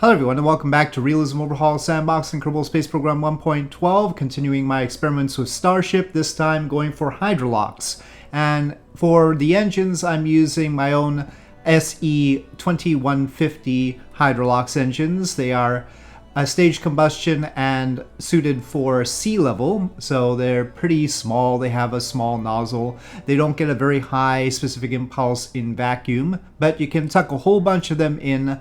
Hello everyone and welcome back to Realism Overhaul Sandbox and Kerbal Space Program 1.12, continuing my experiments with Starship, this time going for Hydrolox. And for the engines, I'm using my own SE2150 Hydrolox engines. They are a staged combustion and suited for sea level, so they're pretty small. They have a small nozzle. They don't get a very high specific impulse in vacuum, but you can tuck a whole bunch of them in,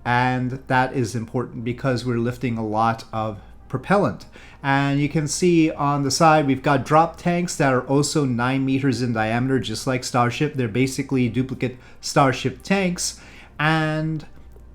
and that is important because we're lifting a lot of propellant. And you can see on the side we've got drop tanks that are also 9 meters in diameter, just like Starship. They're basically duplicate Starship tanks, and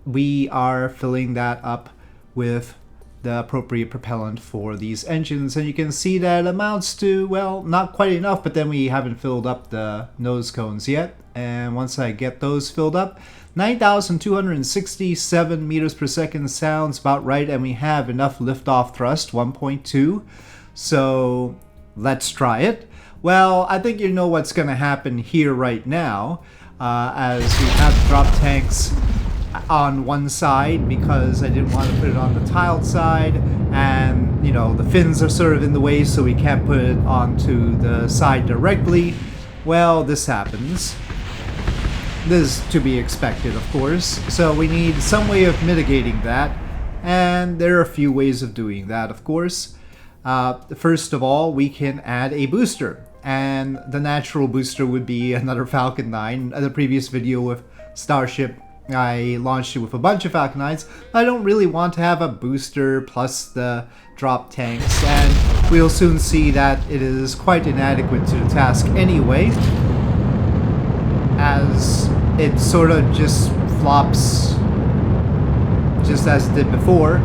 we are filling that up with the appropriate propellant for these engines. And you can see that amounts to, well, not quite enough, but then we haven't filled up the nose cones yet. And once I get those filled up, 9,267 meters per second sounds about right, and we have enough liftoff thrust, 1.2. So let's try it. Well, I think you know what's going to happen here right now, as we have drop tanks on one side because I didn't want to put it on the tiled side, and you know the fins are sort of in the way, so we can't put it onto the side directly. Well, this happens. This is to be expected, of course, so we need some way of mitigating that, and there are a few ways of doing that, of course. First of all, we can add a booster, and the natural booster would be another Falcon 9. In the previous video with Starship, I launched it with a bunch of Falcon 9s. I don't really want to have a booster plus the drop tanks, and we'll soon see that it is quite inadequate to the task anyway, as it sort of just flops just as it did before.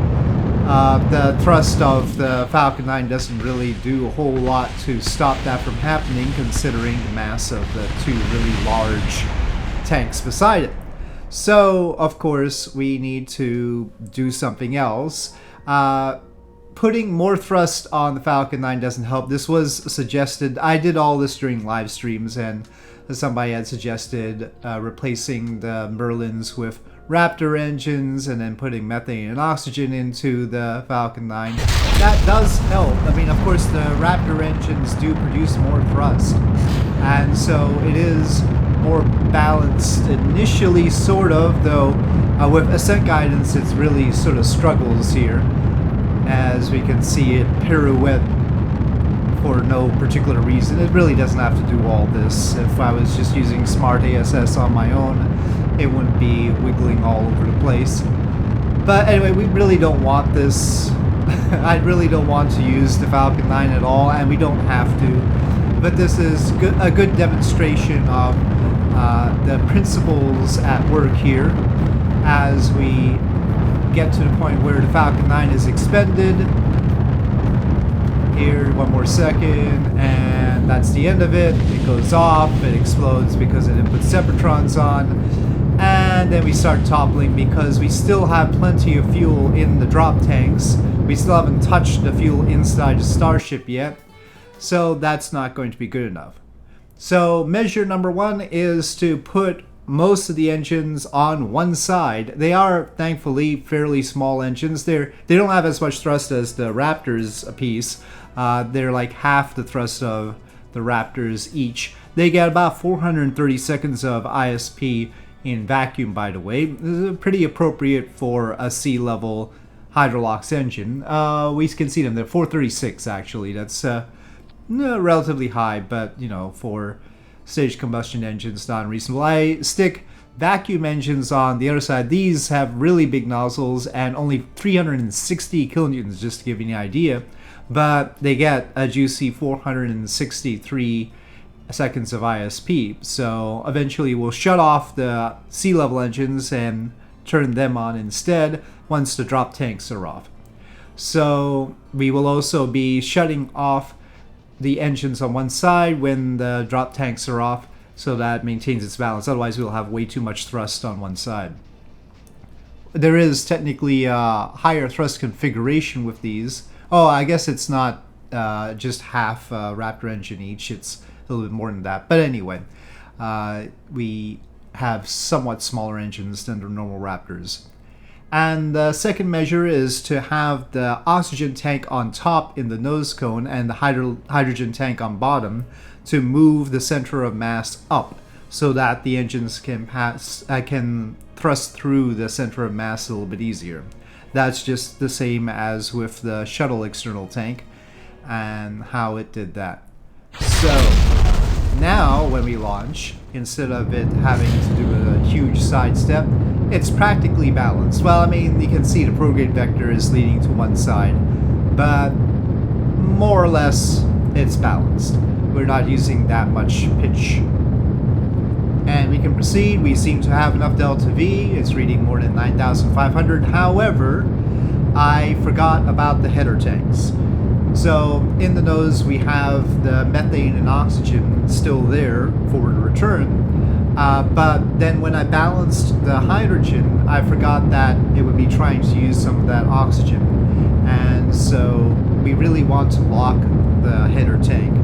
The thrust of the Falcon 9 doesn't really do a whole lot to stop that from happening, considering the mass of the two really large tanks beside it. So, of course, we need to do something else. Putting more thrust on the Falcon 9 doesn't help. This was suggested. I did all this during live streams, and somebody had suggested replacing the Merlins with Raptor engines and then putting methane and oxygen into the Falcon 9. That does help. I mean, of course, the Raptor engines do produce more thrust, and so it is more balanced initially, sort of, though with ascent guidance it's really sort of struggles here, as we can see it pirouette for no particular reason. It really doesn't have to do all this. If I was just using Smart ASS on my own, it wouldn't be wiggling all over the place. But anyway, we really don't want this. I really don't want to use the Falcon 9 at all, and we don't have to. But this is a good demonstration of the principles at work here, as we get to the point where the Falcon 9 is expended. Here, one more second, and that's the end of it. It goes off, it explodes because it didn't put Separatrons on, and then we start toppling because we still have plenty of fuel in the drop tanks. We still haven't touched the fuel inside the Starship yet, so that's not going to be good enough. So measure number one is to put most of the engines on one side. They are thankfully fairly small engines. They don't have as much thrust as the Raptors apiece. They're like half the thrust of the Raptors each. They get about 430 seconds of ISP in vacuum, by the way. This is pretty appropriate for a sea level Hydrolox engine. We can see them. They're 436 actually. That's relatively high, but you know, for staged combustion engines, not unreasonable. I stick vacuum engines on the other side. These have really big nozzles and only 360 kilonewtons, just to give you an idea, but they get a juicy 463 seconds of ISP. So eventually we'll shut off the sea level engines and turn them on instead once the drop tanks are off. So we will also be shutting off the engines on one side when the drop tanks are off, so that maintains its balance. Otherwise we'll have way too much thrust on one side. There is technically a higher thrust configuration with these. Oh, I guess it's not just half Raptor engine each, it's a little bit more than that. But anyway, we have somewhat smaller engines than the normal Raptors. And the second measure is to have the oxygen tank on top in the nose cone and the hydrogen tank on bottom to move the center of mass up so that the engines can thrust through the center of mass a little bit easier. That's just the same as with the shuttle external tank and how it did that. So now when we launch, instead of it having to do a huge sidestep, it's practically balanced. Well, I mean, you can see the prograde vector is leaning to one side, but more or less it's balanced. We're not using that much pitch. And we can proceed. We seem to have enough delta V. It's reading more than 9,500. However, I forgot about the header tanks. So in the nose we have the methane and oxygen still there for the return. But then when I balanced the hydrogen, I forgot that it would be trying to use some of that oxygen. And so we really want to lock the header tank.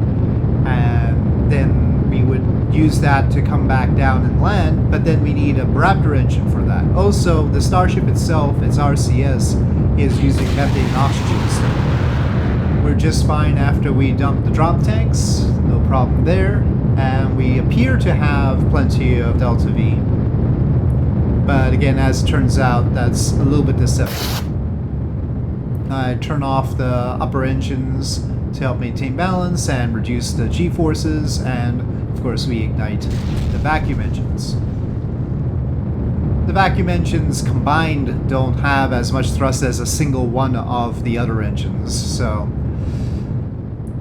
And then we would use that to come back down and land, but then we need a Raptor engine for that. Also, the Starship itself, its RCS, is using methane and oxygen still. We're just fine after we dump the drop tanks, no problem there. And we appear to have plenty of delta V. But again, as it turns out, that's a little bit deceptive. I turn off the upper engines to help maintain balance and reduce the G-forces, and of course we ignite the vacuum engines. The vacuum engines combined don't have as much thrust as a single one of the other engines, so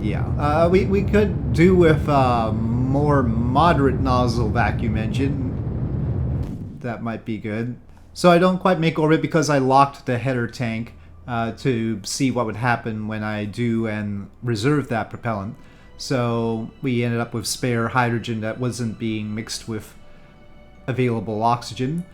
yeah. We could do with more moderate nozzle vacuum engine. That might be good. So I don't quite make orbit because I locked the header tank to see what would happen when I do and reserve that propellant. So we ended up with spare hydrogen that wasn't being mixed with available oxygen.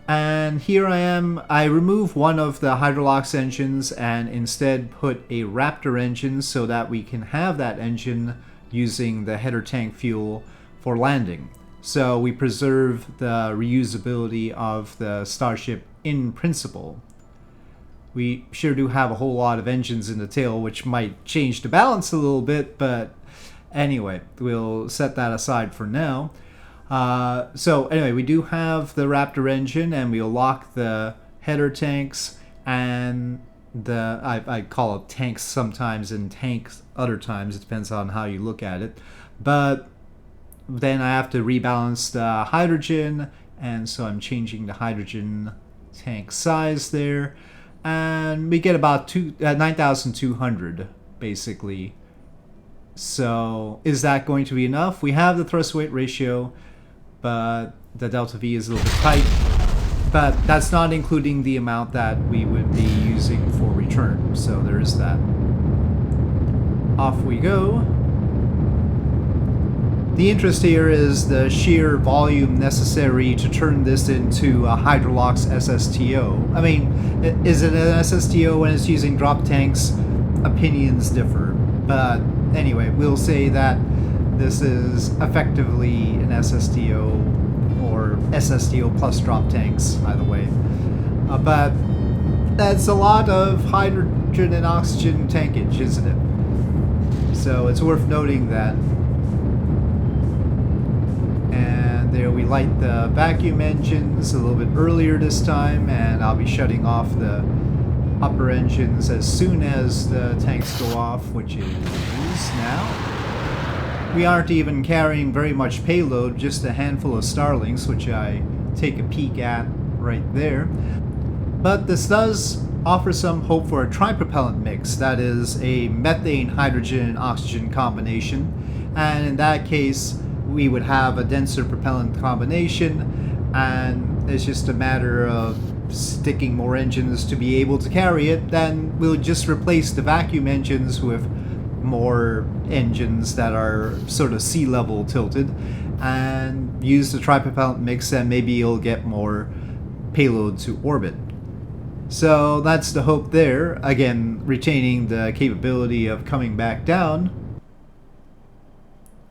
And here I am. I remove one of the Hydrolox engines and instead put a Raptor engine so that we can have that engine using the header tank fuel for landing. So we preserve the reusability of the Starship in principle. We sure do have a whole lot of engines in the tail, which might change the balance a little bit, but anyway, we'll set that aside for now. So anyway, we do have the Raptor engine, and we'll lock the header tanks and the I call it tanks sometimes and tanks other times. It depends on how you look at it. But then I have to rebalance the hydrogen, and so I'm changing the hydrogen tank size there, and we get about 9,200 basically. So is that going to be enough? We have the thrust weight ratio, but the delta V is a little bit tight. But that's not including the amount that we would be using for return. So there is that. Off we go. The interest here is the sheer volume necessary to turn this into a Hydrolox SSTO. I mean, is it an SSTO when it's using drop tanks? Opinions differ. But anyway, we'll say that this is effectively an SSTO or SSTO plus drop tanks, either way. But that's a lot of hydrogen and oxygen tankage, isn't it? So it's worth noting that. And there we light the vacuum engines a little bit earlier this time, and I'll be shutting off the upper engines as soon as the tanks go off, which is now. We aren't even carrying very much payload, just a handful of Starlings, which I take a peek at right there. But this does offer some hope for a tripropellant mix, that is a methane, hydrogen, and oxygen combination. And in that case, we would have a denser propellant combination, and it's just a matter of sticking more engines to be able to carry it. Then we'll just replace the vacuum engines with more engines that are sort of sea level tilted and use the tripropellant mix, and maybe you'll get more payload to orbit. So that's the hope there, again retaining the capability of coming back down.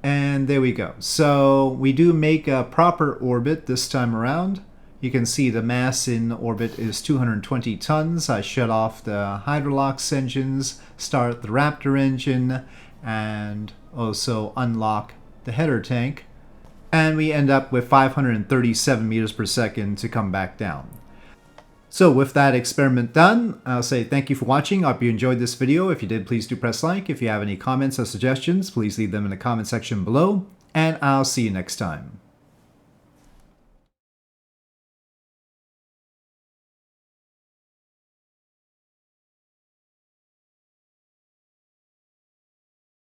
And there we go. So we do make a proper orbit this time around. You can see the mass in orbit is 220 tons. I shut off the Hydrolox engines, start the Raptor engine, and also unlock the header tank. And we end up with 537 meters per second to come back down. So with that experiment done, I'll say thank you for watching. I hope you enjoyed this video. If you did, please do press like. If you have any comments or suggestions, please leave them in the comment section below. And I'll see you next time.